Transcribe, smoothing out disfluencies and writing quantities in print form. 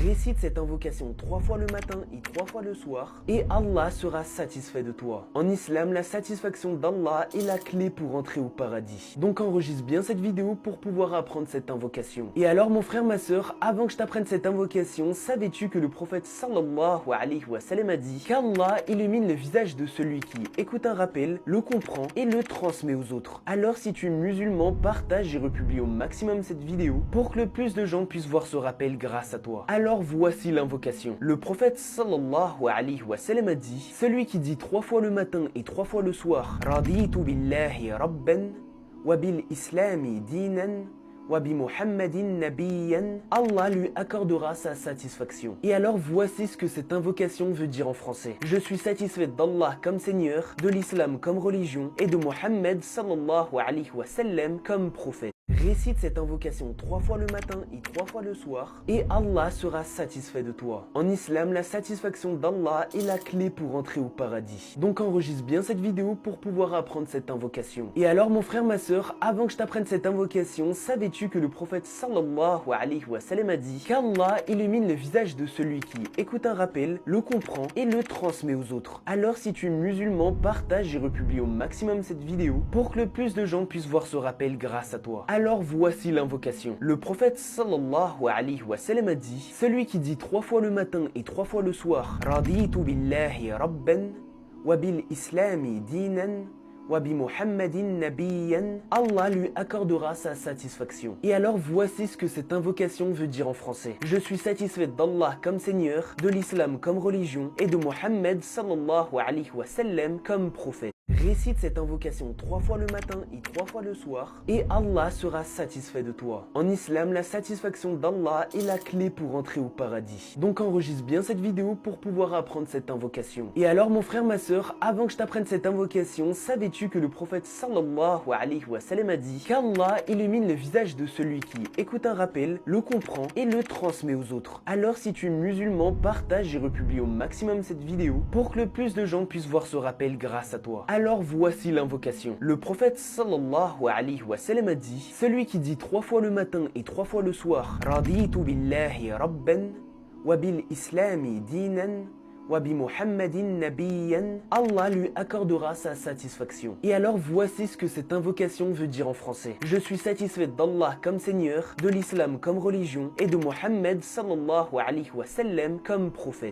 Récite cette invocation 3 fois le matin et 3 fois le soir et Allah sera satisfait de toi. En islam, la satisfaction d'Allah est la clé pour entrer au paradis. Donc enregistre bien cette vidéo pour pouvoir apprendre cette invocation. Et alors mon frère, ma soeur, avant que je t'apprenne cette invocation, savais-tu que le prophète sallallahu alayhi wa sallam a dit qu'Allah illumine le visage de celui qui écoute un rappel, le comprend et le transmet aux autres. Alors si tu es musulman, partage et republie au maximum cette vidéo pour que le plus de gens puissent voir ce rappel grâce à toi. Alors voici l'invocation. Le prophète sallallahu alayhi wa sallam a dit: celui qui dit 3 fois le matin et 3 fois le soir Raditu billahi rabban wa bil islami dinan wa bi Muhammadin nabiyyan, Allah lui accordera sa satisfaction. Et alors voici ce que cette invocation veut dire en français. Je suis satisfait d'Allah comme Seigneur, de l'islam comme religion et de Muhammad sallallahu alayhi wa sallam comme prophète. Récite cette invocation 3 fois le matin et 3 fois le soir et Allah sera satisfait de toi. En islam, la satisfaction d'Allah est la clé pour entrer au paradis. Donc enregistre bien cette vidéo pour pouvoir apprendre cette invocation. Et alors mon frère, ma soeur, avant que je t'apprenne cette invocation, savais-tu que le prophète sallallahu alayhi wa sallam a dit qu'Allah illumine le visage de celui qui écoute un rappel, le comprend et le transmet aux autres. Alors si tu es musulman, partage et republie au maximum cette vidéo pour que le plus de gens puissent voir ce rappel grâce à toi. Alors voici l'invocation. Le prophète sallallahu alayhi wa sallam a dit: celui qui dit 3 fois le matin et 3 fois le soir Raditu billahi rabban wa bil islami dinan wa bi Muhammadin nabiyyan, Allah lui accordera sa satisfaction. Et alors voici ce que cette invocation veut dire en français. Je suis satisfait d'Allah comme Seigneur, de l'islam comme religion et de Muhammad sallallahu alayhi wa sallam comme prophète. Récite cette invocation 3 fois le matin et 3 fois le soir et Allah sera satisfait de toi. En islam, la satisfaction d'Allah est la clé pour entrer au paradis. Donc enregistre bien cette vidéo pour pouvoir apprendre cette invocation. Et alors mon frère, ma soeur, avant que je t'apprenne cette invocation, savais-tu que le prophète sallallahu alayhi wa sallam a dit qu'Allah illumine le visage de celui qui écoute un rappel, le comprend et le transmet aux autres. Alors si tu es musulman, partage et republie au maximum cette vidéo pour que le plus de gens puissent voir ce rappel grâce à toi. Alors voici l'invocation. Le prophète sallallahu alayhi wa sallam a dit: celui qui dit 3 fois le matin et 3 fois le soir Raditu billahi rabban wa bil islami dinan wa bi Muhammadin nabiyyan, Allah lui accordera sa satisfaction. Et alors voici ce que cette invocation veut dire en français. Je suis satisfait d'Allah comme Seigneur, de l'islam comme religion et de Muhammad sallallahu alayhi wa sallam comme prophète.